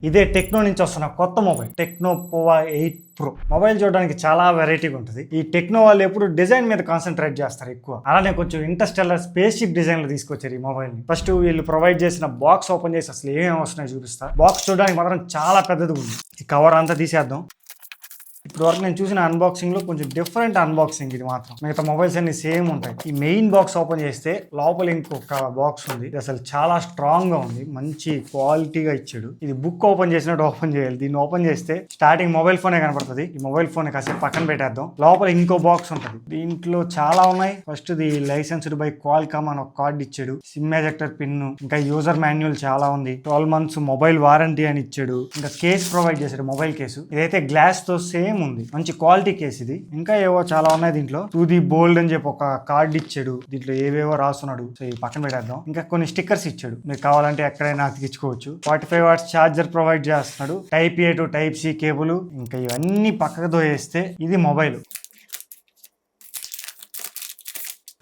ఇదే టెక్నో నుంచి వస్తున్న కొత్త మొబైల్ టెక్నో పోవా 8 ప్రో. మొబైల్ చూడడానికి చాలా వెరైటీగా ఉంటుంది. ఈ టెక్నో వాళ్ళు ఎప్పుడు డిజైన్ మీద కాన్సన్ట్రేట్ చేస్తారు ఎక్కువ. అలానే కొంచెం ఇంటర్స్టెల్లర్ స్పేస్ షిప్ డిజైన్ లో తీసుకొచ్చారు ఈ మొబైల్ ని. ఫస్ట్ వీళ్ళు ప్రొవైడ్ చేసిన బాక్స్ ఓపెన్ చేసి అసలు ఏమేమి వస్తున్నాయో చూపిస్తా. బాక్స్ చూడడానికి మాత్రం చాలా పెద్దది ఉంది. ఈ కవర్ అంతా తీసేద్దాం. ఇప్పుడు వరకు నేను చూసిన అన్బాక్సింగ్ లో కొంచెం డిఫరెంట్ అన్బాక్సింగ్ ఇది మాత్రం. మిగతా మొబైల్స్ అన్ని సేమ్ ఉంటాయి. ఈ మెయిన్ బాక్స్ ఓపెన్ చేస్తే లోపల ఇంకొక బాక్స్ ఉంది. ఇది అసలు చాలా స్ట్రాంగ్ గా ఉంది, మంచి క్వాలిటీగా ఇచ్చాడు. ఇది బుక్ ఓపెన్ చేసినట్టు ఓపెన్ చేయాలి. దీన్ని ఓపెన్ చేస్తే స్టార్టింగ్ మొబైల్ ఫోనే కనపడుతుంది. ఈ మొబైల్ ఫోన్ కాసేపు పక్కన పెట్టేద్దాం. లోపల ఇంకో బాక్స్ ఉంటుంది. దీంట్లో చాలా ఉన్నాయి. First the licensed by Qualcomm అని ఒక కార్డ్ ఇచ్చాడు. సిమ్ ఎజెక్టర్ పిన్, ఇంకా యూజర్ మాన్యువల్ చాలా ఉంది. 12 months మొబైల్ వారంటీ అని ఇచ్చాడు. ఇంకా కేస్ ప్రొవైడ్ చేశాడు, మొబైల్ కేసు. ఇదైతే గ్లాస్ తో సేమ్ ఉంది, మంచి క్వాలిటీ కేసు ఇది. ఇంకా ఏవో చాలా ఉన్నాయి దీంట్లో. టు ది బోల్డ్ అని చెప్పి ఒక కార్డ్ ఇచ్చాడు. దీంట్లో ఏవేవో రాస్తున్నాడు. సో ఈ పక్కన పెట్టేద్దాం. ఇంకా కొన్ని స్టిక్కర్స్ ఇచ్చాడు, మీరు కావాలంటే ఎక్కడైనా అతికించుకోవచ్చు. 45 watts ఛార్జర్ ప్రొవైడ్ చేస్తున్నాడు. Type A to type C cable. ఇంకా ఇవన్నీ పక్కకు దోయేస్తే ఇది మొబైల్.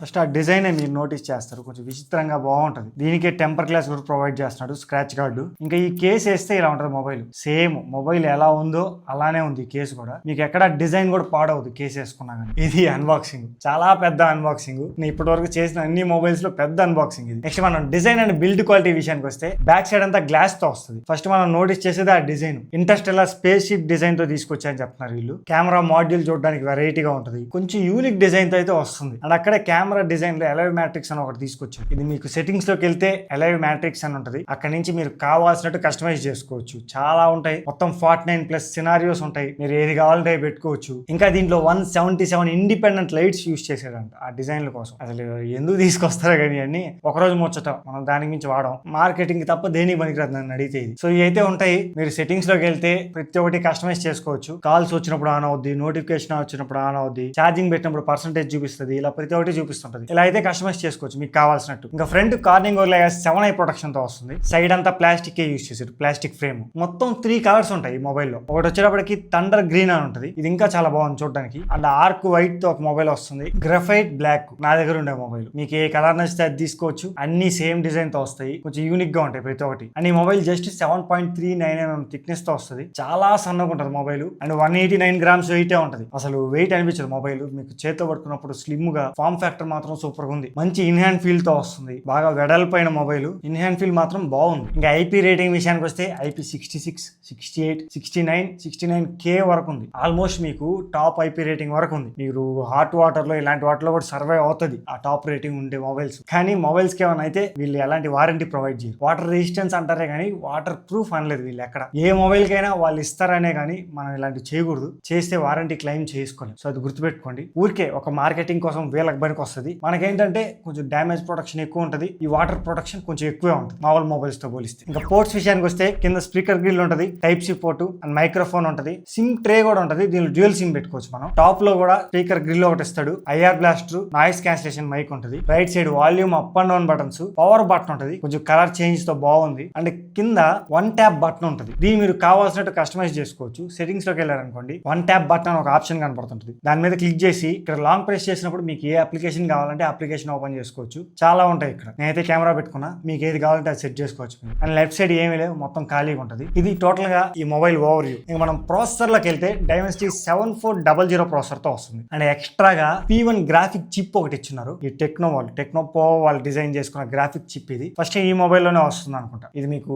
ఫస్ట్ ఆ డిజైన్ మీరు నోటీస్ చేస్తారు, కొంచెం విచిత్రంగా బాగుంటుంది. దీనికే టెంపర్ గ్లాస్ కూడా ప్రొవైడ్ చేస్తున్నాడు, స్క్రాచ్ గార్డు. ఇంకా ఈ కేసు వేస్తే ఇలా ఉంటుంది మొబైల్. సేమ్ మొబైల్ ఎలా ఉందో అలానే ఉంది ఈ కేసు కూడా. మీకు ఎక్కడ డిజైన్ కూడా పాడవద్దు కేసు వేసుకున్నా కానీ. ఇది అన్బాక్సింగ్, చాలా పెద్ద అన్బాక్సింగ్. నేను ఇప్పటి వరకు చేసిన అన్ని మొబైల్స్ లో పెద్ద అన్బాక్సింగ్ ఇది. నెక్స్ట్ మనం డిజైన్ అండ్ బిల్డ్ క్వాలిటీ విషయానికి వస్తే బ్యాక్ సైడ్ అంతా గ్లాస్ తో వస్తుంది. ఫస్ట్ మనం నోటీస్ చేసేది ఆ design. Interstellar space ship design తో తీసుకొచ్చారని చెప్తున్నారు వీళ్ళు. కెమెరా మాడ్యూల్ చూడడానికి వెరైటీగా ఉంటుంది, కొంచెం యూనిక్ డిజైన్ తో అయితే వస్తుంది. అండ్ అక్కడే కెమెరా డిజైన్ లో అలైవ్ మ్యాట్రిక్స్ అని ఒకటి తీసుకొచ్చారు. ఇది మీకు సెట్టింగ్స్ లోకి వెళ్తే అలైవ్ మ్యాట్రిక్స్ అని ఉంటుంది. అక్కడ నుంచి మీరు కావాల్సినట్టు కస్టమైజ్ చేసుకోవచ్చు. చాలా ఉంటాయి, మొత్తం 49+ సినారియోస్ ఉంటాయి. మీరు ఏది కావాలంటే పెట్టుకోవచ్చు. ఇంకా దీంట్లో 177 ఇండిపెండెంట్ లైట్స్ యూస్ చేశాడంట ఆ డిజైన్ల కోసం. అసలు ఎందుకు తీసుకొస్తారో కానీ అన్ని ఒకరోజు ముచ్చట, మనం దానికి మించి వాడడం. మార్కెటింగ్ తప్ప దేనికి పనికిరాదు నన్ను అడిగితే ఇది. సో ఇవి అయితే ఉంటాయి. మీరు సెట్టింగ్స్ లోకి వెళ్తే ప్రతి ఒక్కటి కస్టమైజ్ చేసుకోవచ్చు. కాల్స్ వచ్చినప్పుడు ఆన్ అవుద్ది, నోటిఫికేషన్ వచ్చినప్పుడు ఆన్ అవుద్ది, ఛార్జింగ్ పెట్టినప్పుడు పర్సెంటేజ్ చూపిస్తుంది, ఇలా ప్రతి ఒక్కటి చూపిస్తుంటది. ఇలా అయితే కస్టమైజ్ చేసుకోవచ్చు మీకు కావాల్సినట్టు. ఇంకా ఫ్రంట్ కార్నింగ్ 7i ప్రొటెక్షన్ తో వస్తుంది. సైడ్ అంతా ప్లాస్టిక్ యూస్ చేశారు, ప్లాస్టిక్ ఫ్రేమ్. మొత్తం 3 కలర్స్ ఉంటాయి ఈ మొబైల్ లో. ఒకటి వచ్చేటప్పటికి థండర్ గ్రీన్ అని ఉంటుంది, ఇది ఇంకా చాలా బాగుంది చూడడానికి. అండ్ ఆర్క్ వైట్ తో ఒక మొబైల్ వస్తుంది. గ్రఫైట్ బ్లాక్ నా దగ్గర ఉండే మొబైల్. మీకు ఏ కలర్ నచ్చితే అది తీసుకోవచ్చు. అన్ని సేమ్ డిజైన్ తో వస్తాయి, కొంచెం యూనిక్ గా ఉంటాయి ప్రతి ఒక్కటి. అండ్ ఈ మొబైల్ జస్ట్ 7.39mm థిక్నెస్ తో వస్తుంది. చాలా సన్నగా ఉంటుంది మొబైల్. అండ్ 189 grams వెయిట్ ఉంటుంది. అసలు వెయిట్ అనిపించదు మొబైల్. మీకు చేతితో పట్టుకున్నప్పుడు స్లిమ్ గా. ఫార్మ్ ఫ్యాక్టర్ మాత్రం సూపర్ ఉంది. మంచి ఇన్హ్యాండ్ ఫీల్ తో వస్తుంది. బాగా వెడల్పైన మొబైల్. ఇన్హ్యాండ్ ఫీల్ మాత్రం బాగుంది. ఇంకా ఐపీ రేటింగ్ విషయానికి వస్తే IP 66, 68, 69, 69K వరకు ఉంది. ఆల్మోస్ట్ మీకు టాప్ IP రేటింగ్ వరకు ఉంది. మీరు హాట్ వాటర్ లో ఇలాంటి వాటిలో కూడా సర్వైవ్ అవుతుంది ఆ టాప్ రేటింగ్ ఉండే మొబైల్స్. కానీ మొబైల్స్ కి ఏమైనా అయితే వీళ్ళు ఎలాంటి వారంటీ ప్రొవైడ్ చేయరు. వాటర్ రెసిస్టెన్స్ అంటారే కానీ వాటర్ ప్రూఫ్ అనలేదు వీళ్ళు ఎక్కడ. ఏ మొబైల్ కైనా వాళ్ళు ఇస్తారనే కానీ మనం ఇలాంటి చేయకూడదు. చేస్తే వారంటీ క్లెయిమ్ చేసుకోలేదు. సో అది గుర్తుపెట్టుకోండి. ఊరికే ఒక మార్కెటింగ్ కోసం వీళ్ళకి పనికి వస్తుంది. మనకేంటంటే కొంచెం డ్యామేజ్ ప్రొటెక్షన్ ఎక్కువ ఉంటుంది. ఈ వాటర్ ప్రొటెక్షన్ కొంచెం ఎక్కువే ఉంటుంది మామూలు మొబైల్స్ తో పోలిస్తే. ఇంకా పోర్ట్స్ విషయానికి వస్తే కింద స్పీకర్ గ్రిల్ ఉంటుంది, type C port and microphone ఉంటుంది. సిమ్ ట్రే కూడా ఉంటుంది, దీనిలో డ్యూయల్ సిమ్ పెట్టుకోవచ్చు మనం. టాప్ లో కూడా స్పీకర్ గ్రిల్ ఒకటి ఇస్తాడు. IR blaster, noise cancellation mic ఉంటుంది. Right side volume up and down buttons, power button ఉంటుంది, కొంచెం కలర్ చేంజ్ తో బాగుంది. అండ్ కింద 1 ట్యాప్ బటన్ ఉంటుంది. దీన్ని మీరు కావాల్సినట్టు కస్టమైజ్ చేసుకోవచ్చు. సెట్టింగ్స్ లోకి వెళ్ళారనుకోండి 1 ట్యాప్ బటన్ ఒక ఆప్షన్ కనపడుతుంటుంది. దాని మీద క్లిక్ చేసి ఇక్కడ లాంగ్ ప్రెస్ చేసినప్పుడు మీకు ఏ అప్లికేషన్ కావాలంటే అప్లికేషన్ ఓపెన్ చేసుకోవచ్చు. చాలా ఉంటాయి ఇక్కడ. నేనైతే కెమెరా పెట్టుకున్నా, మీకు ఏది కావాలంటే అది సెట్ చేసుకోవచ్చు. అండ్ లెఫ్ట్ సైడ్ ఏమీ లేవు, మొత్తం ఖాళీగా ఉంటుంది. ఇది టోటల్ గా ఈ మొబైల్ ఓవర్ వ్యూ. ఇంకా మనం ప్రాసెసర్ లోకి వెళ్తే డైమెన్సిటీ 7400 ప్రాసెసర్ తో వస్తుంది. అండ్ ఎక్స్ట్రాగా P1 గ్రాఫిక్ చిప్ ఒకటి ఇచ్చున్నారు. ఈ టెక్నో పో వాళ్ళు డిజైన్ చేసుకున్న గ్రాఫిక్ చిప్ ఇది. ఫస్ట్ ఈ మొబైల్ లోనే వస్తుంది అనుకుంటా. ఇది మీకు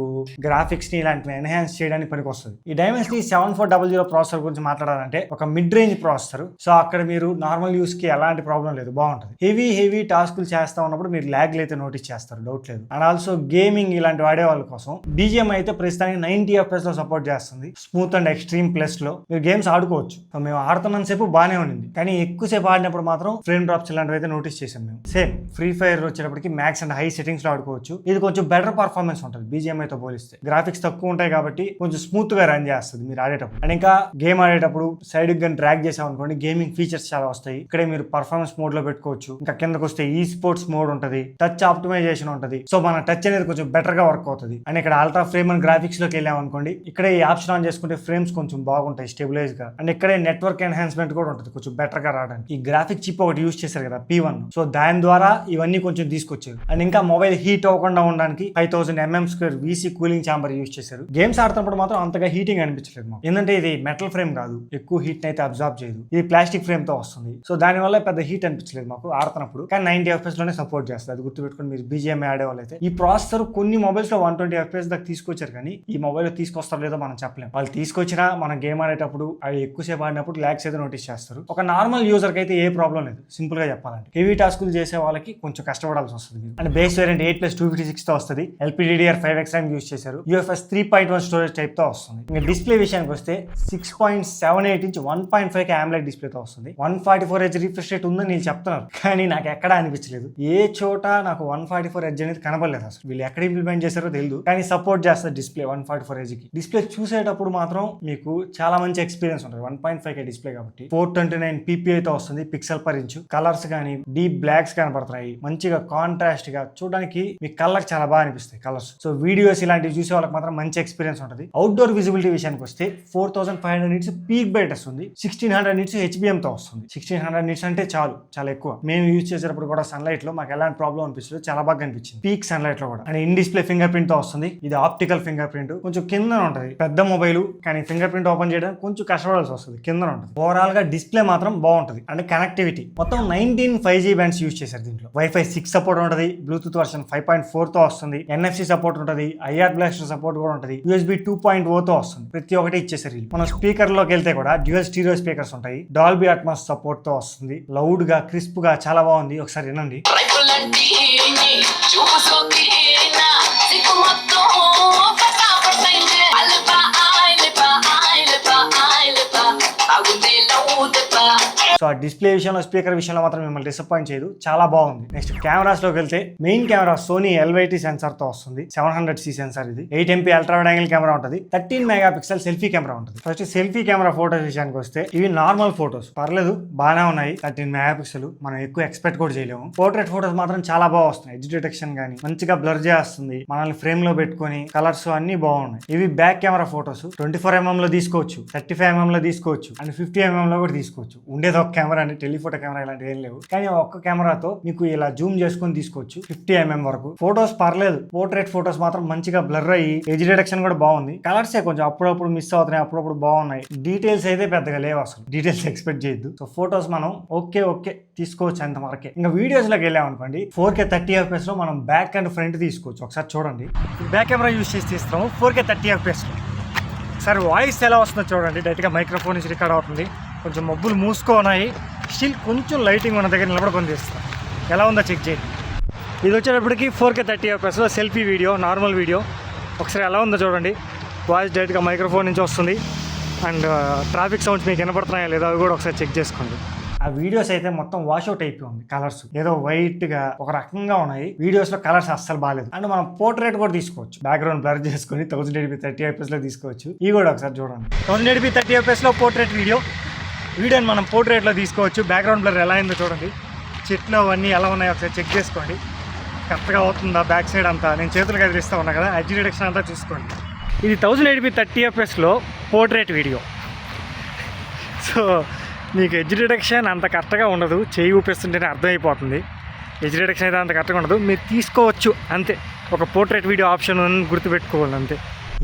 గ్రాఫిక్స్ ని ఇలాంటివి ఎన్హాన్స్ చేయడానికి పనికి వస్తుంది. ఈ డైమెన్సిటీ 7400 ప్రాసెసర్ గురించి మాట్లాడాలంటే ఒక మిడ్ రేంజ్ ప్రాసెసర్. సో అక్కడ మీరు నార్మల్ యూస్ కి ఎలాంటి ప్రాబ్లం లేదు, బాగుంటుంది. హెవీ టాస్కులు చేస్తా ఉన్నప్పుడు మీరు ల్యాగ్ అయితే నోటీస్ చేస్తారు, డౌట్ లేదు. అండ్ ఆల్సో గేమింగ్ ఇలాంటి వాడే వాళ్ళ కోసం BGM అయితే ప్రస్తుతానికి 90 FPS లో సపోర్ట్ చేస్తుంది. స్మూత్ అండ్ ఎక్స్ట్రీమ్ ప్లస్ లో మీరు గేమ్స్ ఆడుకోవచ్చు. మేము ఆడుతున్నంత సేపు బాగానే ఉంది, కానీ ఎక్కువసేపు ఆడినప్పుడు మాత్రం ఫ్రేమ్ డ్రాప్స్ ఇలాంటివి అయితే నోటీస్ చేసాం మేము. సేమ్ ఫ్రీ ఫైర్ వచ్చేటప్పటికి మ్యాక్స్ అండ్ హై సెట్టింగ్స్ లో ఆడుకోవచ్చు. ఇది కొంచెం బెటర్ పర్ఫార్మెన్స్ ఉంటుంది BGM అయితే పోలిస్తే. గ్రాఫిక్స్ తక్కువ ఉంటాయి కాబట్టి కొంచెం స్మూత్ గా రన్ చేస్తుంది మీరు ఆడేటప్పుడు. అండ్ ఇంకా గేమ్ ఆడేటప్పుడు సైడ్ గా డ్రాగ్ చేసాం అనుకోండి, గేమింగ్ ఫీచర్స్ చాలా వస్తాయి. ఇక్కడే మీరు పర్ఫార్మెన్స్ మోడ్ లో పెట్టుకోవచ్చు. చేసుకోవచ్చు. ఇంకా కిందకు వస్తే ఈ స్పోర్ట్స్ మోడ్ ఉంటది, టచ్ ఆప్టిమైజేషన్ ఉంటది. సో మన టచ్ అనేది కొంచెం బెటర్ గా వర్క్ అవుతుంది. అండ్ ఇక్కడ అల్ట్రా ఫ్రేమ్ అండ్ గ్రాఫిక్స్ లోకి వెళ్ళాం అనుకోండి, ఇక్కడే ఈ ఆప్షన్ ఆన్ చేసుకుంటే ఫ్రేమ్స్ కొంచెం బాగుంటాయి స్టెబిలైజ్ గా. అండ్ ఇక్కడే నెట్వర్క్ ఎన్హాన్స్మెంట్ కూడా ఉంటుంది కొంచెం బెటర్ గా రావడానికి. ఈ గ్రాఫిక్ చిప్ ఒకటి యూస్ చేశారు కదా P1, సో దాని ద్వారా ఇవన్నీ కొంచెం తీసుకొచ్చారు. అండ్ ఇంకా మొబైల్ హీట్ అవ్వకుండా ఉండడానికి 5000 mm² VC cooling chamber use చేశారు. గేమ్స్ ఆడుతున్నప్పుడు మాత్రం అంతగా హీటింగ్ అనిపించలేదు మాకు, ఎందుకంటే ఇది మెటల్ ఫ్రేమ్ కాదు, ఎక్కువ హీట్ అయితే అబ్జార్బ్ చేయదు. ఇది ప్లాస్టిక్ ఫ్రేమ్ తో వస్తుంది, సో దానివల్ల పెద్ద హీట్ అనిపించలేదు మాకు ఆడుతున్నప్పుడు. కానీ 90 FPS లోనే సపోర్ట్ చేస్తుంది, అది గుర్తుపెట్టుకుని మీరు BGMI ఆడే వాళ్ళు అయితే. ఈ ప్రాసెసర్ కొన్ని మొబైల్స్ లో 120 FPS దాకా తీసుకొచ్చారు, కానీ ఈ మొబైల్ తీసుకొస్తారో లేదో మనం చెప్పలేం. వాళ్ళు తీసుకొచ్చినా మనం గేమ్ ఆడేటప్పుడు అవి ఎక్కువసేపు ఆడినప్పుడు ల్యాగ్స్ అయితే నోటీస్ చేస్తారు. ఒక నార్మల్ యూజర్ కి అయితే ఏ ప్రాబ్లం లేదు, సింపుల్ గా చెప్పాలంటే. హెవీ టాస్కులు చేసే వాళ్ళకి కొంచెం కష్టపడాల్సి వస్తుంది. అండ్ బేస్ వేరియంట్ 8+256 తో వస్తుంది. LPDDR5X RAM యూస్ చేశారు. UFS 3.1 స్టోరేజ్ టైప్ తో వస్తుంది. ఇంకా డిస్ప్లే విషయానికి వస్తే 6.78 ఇంచ్ 1.5K AMOLED డిస్ప్లే తో వస్తుంది. 144Hz రిఫ్రెష్ రేట్ ఉందని నేను చెప్తున్నారు, కానీ నాకు ఎక్కడా అనిపించలేదు. ఏ చోట నాకు 144Hz అనేది కనబడలేదు అసలు. వీళ్ళు ఎక్కడ ఇంప్లిమెంట్ చేశారో తెలియదు, కానీ సపోర్ట్ చేస్తారు డిస్ప్లే 144Hz కి. డిస్ప్లే చూసేటప్పుడు మాత్రం మీకు చాలా మంచి ఎక్స్పీరియన్స్ ఉంటుంది. 1.5K డిస్ప్లే కాబట్టి 429 PPI తో వస్తుంది పిక్సెల్ పర్ ఇంచ్. కలర్స్ కానీ డీప్ బ్లాక్స్ కనబడుతున్నాయి, మంచిగా కాంట్రాస్ట్ గా చూడడానికి మీ కళ్ళకి చాలా బాగా అనిపిస్తాయి కలర్స్. సో వీడియోస్ ఇలాంటివి చూసే వాళ్ళకి మాత్రం మంచి ఎక్స్పీరియన్స్ ఉంటుంది. అవుట్డోర్ విజిబిలిటీ విషయానికి వస్తే 4500 nits పీక్ బ్రైట్నెస్ ఉంది. 1600 nits HBM తో వస్తుంది. 1600 nits అంటే చాలా ఎక్కువ. మేము యూజ్ చేసేటప్పుడు కూడా సన్లైట్ లో మాకు ఎలాంటి ప్రాబ్లం అనిపించలేదు, చాలా బాగా అనిపించింది పీక్ సన్లైట్ లో కూడా. And in display finger print తో వస్తుంది. ఇది ఆప్టికల్ ఫింగర్ ప్రింట్, కొంచెం కింద ఉంటుంది. పెద్ద మొబైల్ కానీ ఫింగర్ ప్రింట్ ఓపెన్ చేయడానికి కొంచెం కష్టపడాల్సి వస్తుంది, కింద ఉంటుంది. ఓవరాల్ గా డిస్ప్లే మాత్రం బాగుంటుంది. అండ్ కనెక్టివిటీ మొత్తం 19 5G బ్యాండ్స్ యూజ్ చేశారు దీంట్లో. Wi-Fi 6 సపోర్ట్ ఉంటుంది. బ్లూటూత్ వర్షన్ 5.4 తో వస్తుంది. NFC సపోర్ట్ ఉంటుంది. IR బ్లాస్టర్ సపోర్ట్ కూడా ఉంటుంది. USB 2.0 తో వస్తుంది. ప్రతి ఒక్కటి ఇచ్చేసారు వీళ్ళు. మనం స్పీకర్ లోకి వెళ్తే కూడా డ్యూయల్ స్టీరియో స్పీకర్స్ ఉంటాయి. డాల్బీ అట్మాస్ సపోర్ట్ తో వస్తుంది. లౌడ్ గా క్రిస్ప్ గా చాలా బాగుంది, ఒకసారి వినండి. సో ఆ డిస్ప్లే విషయంలో స్పీకర్ విషయంలో మాత్రం మిమ్మల్ని డిసప్పాయింట్ చేయదు, చాలా బాగుంది. నెక్స్ట్ కెమెరాస్ లోకి వెళ్తే main camera Sony LYT sensor తో వస్తుంది. 700C సెన్సార్ ఇది. 8MP ultra wide angle camera ఉంటుంది. 13 MP సెల్ఫీ కెమెరా ఉంటుంది. ఫస్ట్ సెల్ఫీ కెమెరా ఫోటోస్ విషయానికి వస్తే ఇవి నార్మల్ ఫోటోస్, పర్లేదు బాగానే ఉన్నాయి. 13 MP మనం ఎక్కువ ఎక్స్పెక్ట్ కూడా చేయలేము. పోర్ట్రేట్ ఫోటోస్ మాత్రం చాలా బాగా వస్తున్నాయి. ఎడ్జ్ డిటెక్షన్ కానీ మంచిగా బ్లర్ చేస్తుంది, మనల్ని ఫ్రేమ్ లో పెట్టుకొని కలర్స్ అన్ని బాగున్నాయి. ఇవి బ్యాక్ కెమెరా ఫోటోస్ 24mm లో తీసుకోవచ్చు, 35mm లో తీసుకోవచ్చు, అండ్ 50mm లో కూడా తీసుకోవచ్చు. ఉండేది ఒక కెమెరా అండి, టెలిఫోటో కెమెరా ఇలాంటివి ఏం లేవు. కానీ ఒక్క కెమెరాతో మీకు ఇలా జూమ్ చేసుకొని తీసుకోవచ్చు 50mm వరకు. ఫోటోస్ పర్లేదు, పోర్ట్రేట్ ఫోటోస్ మాత్రం మంచిగా బ్లర్ అయ్యి ఎడ్జ్ డిటెక్షన్ కూడా బాగుంది. కలర్స్ కొంచెం అప్పుడప్పుడు మిస్ అవుతున్నాయి, అప్పుడప్పుడు బాగున్నాయి. డీటెయిల్స్ అయితే పెద్దగా లేవు, అసలు డీటెయిల్స్ ఎక్స్పెక్ట్ చేయొద్దు. సో ఫోటోస్ మనం ఓకే తీసుకోవచ్చు అంత వరకే. ఇంకా వీడియోస్ లోకి వెళ్ళాం అనుకోండి, 4K 30 FPS లో మనం బ్యాక్ అండ్ ఫ్రంట్ తీసుకోవచ్చు. ఒకసారి చూడండి, బ్యాక్ కెమెరా యూస్ చేసి తీస్తాము 4K 30 FPS లో. సార్ వాయిస్ ఎలా వస్తుందో చూడండి, డైరెక్ట్గా మైక్రోఫోన్ నుంచి రికార్డ్ అవుతుంది. కొంచెం మబ్బులు మూసుకున్నాయి, స్టిల్ కొంచెం లైటింగ్ ఉన్న దగ్గర నిలబడుకొని తీస్తాం. ఎలా ఉందో చెక్ చేయండి. ఇది వచ్చేటప్పటికి 4K 30 FPS లో సెల్ఫీ వీడియో, నార్మల్ వీడియో. ఒకసారి ఎలా ఉందో చూడండి. వాయిస్ డైరెక్ట్గా మైక్రోఫోన్ నుంచి వస్తుంది. అండ్ ట్రాఫిక్ సౌండ్స్ మీకు వినపడుతున్నాయా లేదా అవి కూడా ఒకసారి చెక్ చేసుకోండి. ఆ వీడియోస్ అయితే మొత్తం వాష్అవుట్ అయిపోయి ఉంది, కలర్స్ ఏదో వైట్ గా ఒక రకంగా ఉన్నాయి. వీడియోస్ లో కలర్స్ అస్సలు బాగాలేదు. అండ్ మనం పోర్ట్రేట్ కూడా తీసుకోవచ్చు, బ్యాక్గ్రౌండ్ బ్లర్ చేసుకుని 1080p 30 FPS లో తీసుకోవచ్చు. ఇవి కూడా ఒకసారి చూడండి. 1080p 30 FPS లో పోర్ట్రేట్ వీడియోని మనం పోర్ట్రేట్ లో తీసుకోవచ్చు. బ్యాక్గ్రౌండ్ బ్లర్ ఎలా అయిందో చూడండి, చెట్లు అవన్నీ ఎలా ఉన్నాయో ఒకసారి చెక్ చేసుకోండి. కరెక్ట్గా అవుతుందా బ్యాక్ సైడ్ అంతా. నేను చేతులు కదిలిస్తూ ఉన్నా కదా, ఎడ్జ్ డిటెక్షన్ అంతా చూసుకోండి. ఇది 1080p 30 FPS లో పోర్ట్రేట్ వీడియో. సో మీకు ఎడ్జ్ డిటెక్షన్ అంత కరెక్ట్గా ఉండదు, చేయి ఊపిస్తుంటేనే అర్థమైపోతుంది. ఎడ్జ్ డిటెక్షన్ అయితే అంత కరెక్ట్గా ఉండదు, మీరు తీసుకోవచ్చు అంతే. ఒక పోర్ట్రేట్ వీడియో ఆప్షన్ గుర్తుపెట్టుకోవాలి అంతే.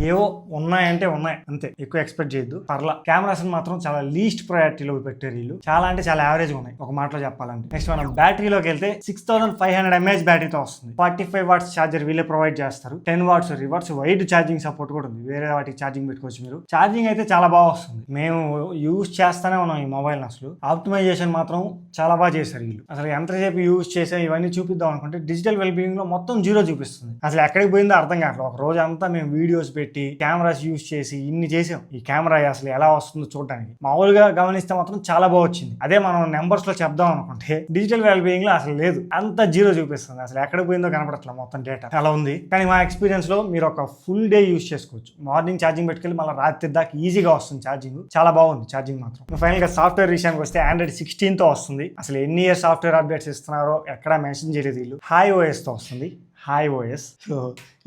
ఏవో ఉన్నాయంటే ఉన్నాయి అంతే, ఎక్కువ ఎక్స్పెక్ట్ చేయొద్దు. పర్లా కెమెరాస్ మాత్రం చాలా లీస్ట్ ప్రయారిటీలో పెట్టారు వీళ్ళు. చాలా అంటే చాలా యావరేజ్ ఉన్నాయి ఒక మాటలో చెప్పాలంటే. నెక్స్ట్ మనం బ్యాటరీలోకి వెళ్తే 6500 mAh బ్యాటరీతో వస్తుంది. 45 watts ఛార్జర్ వీళ్ళే ప్రొవైడ్ చేస్తారు. 10 watts reverse wide charging support కూడా ఉంది, వేరే వాటికి ఛార్జింగ్ పెట్టుకోవచ్చు మీరు. ఛార్జింగ్ అయితే చాలా బాగా వస్తుంది, మేము యూజ్ చేస్తానే ఉన్నాం ఈ మొబైల్. అసలు ఆప్టిమైజేషన్ మాత్రం చాలా బాగా చేశారు వీళ్ళు. అసలు ఎంతసేపు యూజ్ చేసే ఇవన్నీ చూపిద్దాం అనుకుంటే డిజిటల్ వెల్బీయింగ్ లో మొత్తం 0 చూపిస్తుంది. అసలు ఎక్కడికి పోయిందో అర్థం కావట్లేదు. ఒక రోజు అంతా మేము వీడియోస్ పెట్టి పెట్టి కెమెరాస్ యూజ్ చేసి ఇన్ని చేసాం ఈ కెమెరా అసలు ఎలా వస్తుందో చూడడానికి. మామూలుగా గమనిస్తే మాత్రం చాలా బాగా వచ్చింది. అదే మనం నెంబర్స్ లో చెప్దాం అనుకుంటే డిజిటల్ వెల్బీయింగ్ లో అసలు లేదు, అంత జీరో చూపిస్తుంది, అసలు ఎక్కడ పోయిందో కనపడట్లేదు మొత్తం డేటా అలా ఉంది. కానీ మా ఎక్స్పీరియన్స్ లో మీరు ఒక ఫుల్ డే యూజ్ చేసుకోవచ్చు. మార్నింగ్ ఛార్జింగ్ పెట్టుకెళ్ళి మళ్ళీ రాత్రి దాకా ఈజీగా వస్తుంది ఛార్జింగ్, చాలా బాగుంది ఛార్జింగ్ మాత్రం. ఫైనల్ గా సాఫ్ట్వేర్ విషయానికి వస్తే Android 16 తో వస్తుంది. అసలు ఎన్ని ఇయర్ సాఫ్ట్వేర్ అప్డేట్స్ ఇస్తున్నారో ఎక్కడా మెన్షన్ చేయలేదు వీళ్ళు. HiOS తో వస్తుంది, HiOS. సో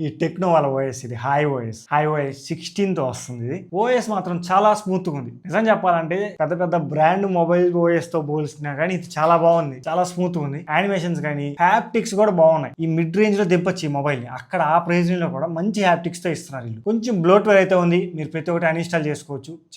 ఈ టెక్నో వాళ్ళ ఓఎస్ ఇది HiOS 16 తో వస్తుంది. ఇది ఓఎస్ మాత్రం చాలా స్మూత్ గా ఉంది. నిజం చెప్పాలంటే పెద్ద పెద్ద బ్రాండ్ మొబైల్ ఓఎస్ తో పోల్చుకున్నా కానీ ఇది చాలా బాగుంది, చాలా స్మూత్ గా ఉంది. యానిమేషన్స్ కానీ హ్యాప్టిక్స్ కూడా బాగున్నాయి. ఈ మిడ్ రేంజ్ లో దింపొచ్చు ఈ మొబైల్ ని, అక్కడ ఆ ప్రైస్ లో కూడా మంచి హ్యాప్టిక్స్ తో ఇస్తున్నారు వీళ్ళు. కొంచెం బ్లోట్వేర్ అయితే ఉంది, మీరు ప్రతి ఒక్కటి అన్ఇన్స్టాల్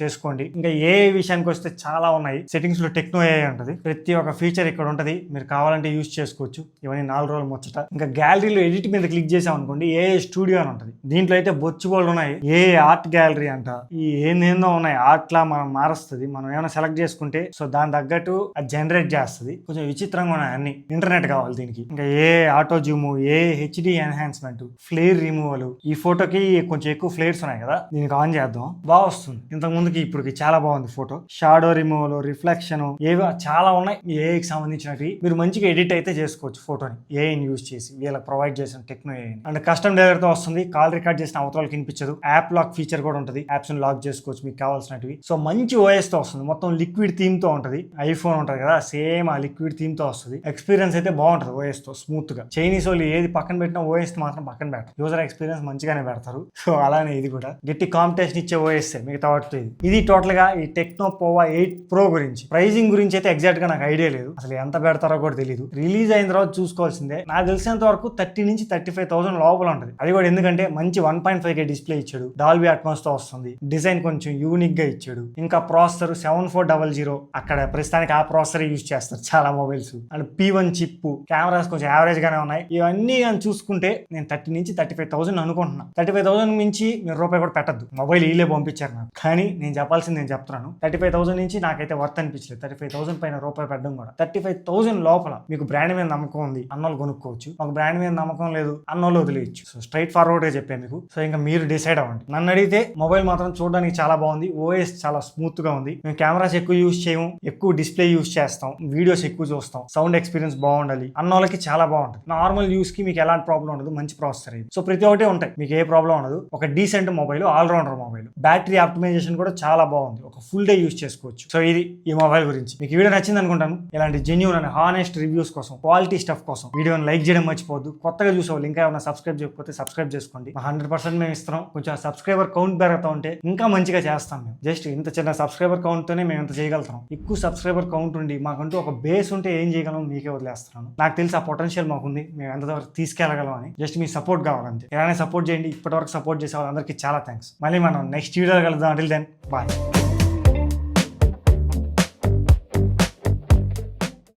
చేసుకోండి. ఇంకా ఏ విషయానికి వస్తే చాలా ఉన్నాయి. సెట్టింగ్స్ లో టెక్నో AI ఉంటుంది, ప్రతి ఒక్క ఫీచర్ ఇక్కడ ఉంటుంది, మీరు కావాలంటే యూజ్ చేసుకోవచ్చు. ఇవన్నీ 4 రోజులు ముచ్చట. ఇంకా గ్యాలరీలో ఎడిట్ మీద క్లిక్ చేసాం అనుకోండి, ఏ స్టూడియో అని ఉంటుంది. దీంట్లో అయితే బొచ్చు బోల్డ్ ఉన్నాయి. ఏ ఆర్ట్ గ్యాలరీ అంట, ఈ ఏందేందో ఉన్నాయి, ఆర్ట్ లా మనం మారుస్తుంది. మనం ఏమైనా సెలెక్ట్ చేసుకుంటే సో దాని తగ్గట్టు అది జనరేట్ చేస్తుంది. కొంచెం విచిత్రంగా ఉన్నాయి అన్ని. ఇంటర్నెట్ కావాలి దీనికి. ఇంకా ఏ ఆటో జూమ్, ఏ HD ఎన్హాన్స్మెంట్, ఫ్లేర్ రిమూవల్. ఈ ఫోటోకి కొంచెం ఎక్కువ ఫ్లేర్స్ ఉన్నాయి కదా, దీనికి ఆన్ చేద్దాం, బాగా వస్తుంది. ఇంతకు ముందుకి ఇప్పటికి చాలా బాగుంది ఫోటో. షాడో రిమూవల్, రిఫ్లెక్షన్, ఏవో చాలా ఉన్నాయి ఏఐకి సంబంధించినవి. మీరు మంచిగా ఎడిట్ అయితే చేసుకోవచ్చు ఫోటోని ఏఐని యూజ్ చేసి, వీళ్ళకి ప్రొవైడ్ చేసిన techno AI. And custom dialler తో వస్తుంది. కాల్ రికార్డ్ చేసిన అవతలకి వినిపించదు. యాప్ లాక్ ఫీచర్ కూడా ఉంటుంది, యాప్స్ లాక్ చేసుకోవచ్చు మీకు కావాల్సినవి. సో మంచి ఓఎస్ తో వస్తుంది. మొత్తం లిక్విడ్ థీమ్ తో ఉంటుంది. ఐఫోన్ ఉంటుంది కదా, సేమ్ ఆ లిక్విడ్ థీమ్ తో వస్తుంది. ఎక్స్పీరియన్స్ అయితే బాగుంటుంది ఓఎస్ తో, స్మూత్ గా. చైనీస్ వాళ్ళు ఏది పక్కన పెట్టినా ఓఎస్ మాత్రం పక్కన పెట్టారు, యూజర్ ఎక్స్పీరియన్స్ మంచిగానే పెడతారు. సో అలానే ఇది కూడా గట్టి కాంపిటీషన్ ఇచ్చే ఓఎస్ మిగతా వాటితో. ఇది టోటల్ గా ఈ టెక్నో పోవా 8 Pro గురించి. ప్రైజింగ్ గురించి అయితే ఎగ్జాక్ట్ గా నాకు ఐడియా లేదు, అసలు ఎంత పెడతారో కూడా తెలియదు. రిలీజ్ అయిన తర్వాత చూసుకోవాల్సిందే. నాకు తెలిసినంత వరకు 30 నుంచి 35,000 లోపల ఉంటుంది. అది కూడా ఎందుకంటే మంచి 1.5K డిస్ప్లే ఇచ్చాడు, డాల్బీ అట్మాస్ తో వస్తుంది. డిజైన్ కొంచెం యూనిక్ గా ఇచ్చాడు. ఇంకా ప్రాసెసర్ 7400, అక్కడ ప్రస్తుతానికి ఆ ప్రాసెసర్ యూజ్ చేస్తారు చాలా mobiles. And P1 chip, cameras కొంచెం యావరేజ్ గానే ఉన్నాయి. ఇవన్నీ కానీ చూసుకుంటే నేను 30 నుంచి 35,000 అనుకుంటున్నా. 35,000 మించి మీరు రూపాయి కూడా పెట్టద్దు. మొబైల్ వీళ్ళే పంపించారు నాకు, కానీ నేను చెప్పాల్సింది నేను చెప్తున్నాను. 35,000 నుంచి నాకైతే వర్త్ అనిపించలేదు. 35,000 పైన రూపాయి పెట్టడం కూడా. 35,000 లోపల మీకు బ్రాండ్ మీద నమ్మకం ఉంది అన్నోళ్ళు కొనుక్కోవచ్చు, ఒక బ్రాండ్ మీద నమ్మకం లేదు అన్నోళ్ళు వదిలేయచ్చు. సో స్ట్రైట్ ఫార్వర్డ్ గా చెప్పాను మీకు. సో ఇంకా మీరు డిసైడ్ అవ్వండి. నన్ను అడిగితే మొబైల్ మాత్రం చూడడానికి చాలా బాగుంది. ఓఎస్ చాలా స్మూత్ గా ఉంది. మేము కెమెరాస్ ఎక్కువ యూజ్ చేయము, ఎక్కువ డిస్ప్లే యూజ్ చేస్తాం, వీడియోస్ ఎక్కువ చూస్తాం, సౌండ్ ఎక్స్పీరియన్స్ బాగుండాలి అన్న వాళ్ళకి చాలా బాగుంటుంది. నార్మల్ యూస్ కి మీకు ఎలాంటి ప్రాబ్లం ఉండదు, మంచి ప్రాసెసర్ ఇది. సో ప్రతి ఒక్కటి ఉంటాయి, మీకు ఏ ప్రాబ్లం ఉండదు. ఒక decent mobile, allrounder mobile. Battery optimization కూడా చాలా బాగుంది, ఒక ఫుల్ డే యూజ్ చేసుకోవచ్చు. సో ఇది ఈ మొబైల్ గురించి. మీకు వీడియో నచ్చింది అనుకుంటాను. ఇలాంటి జెన్యూన్ అండ్ హానెస్ట్ రివ్యూస్ కోసం, క్వాలిటీ స్టఫ్ కోసం వీడియోని లైక్ చేయడం మర్చిపోవద్దు. కొత్తగా చూసేవాళ్ళు ఇంకా ఏమైనా సబ్స్క్రైబ్ చేయకపోతే సబ్స్క్రైబ్ చేసుకోండి. 100% మేము ఇస్తున్నాం. కొంచెం సబ్స్క్రైబర్ కౌంట్ పెరుగుతూ ఉంటే ఇంకా మంచిగా చేస్తాం. మేము జస్ట్ ఇంత చిన్న సబ్స్క్రైబర్ కౌంట్ తోనే మేము ఇంత చేయగలుగుతాం. ఎక్కువ సబ్స్క్రైబర్ కౌంట్ ఉండి మాకంటూ ఒక బేస్ ఉంటే ఏం చేయగలం మీకే వదిలేస్తున్నాను. నాకు తెలిసి ఆ పొటెన్షియల్ మాకుంది, మేము ఎంతవరకు తీసుకెళ్ళగలం అని. జస్ట్ మీ సపోర్ట్ కావాలంతే. ఇలానే సపోర్ట్ చేయండి. ఇప్పటివరకు సపోర్ట్ చేసే వాళ్ళందరికీ చాలా థ్యాంక్స్. మళ్ళీ మనం నెక్స్ట్ వీడియో కలుద్దాం. Until then bye.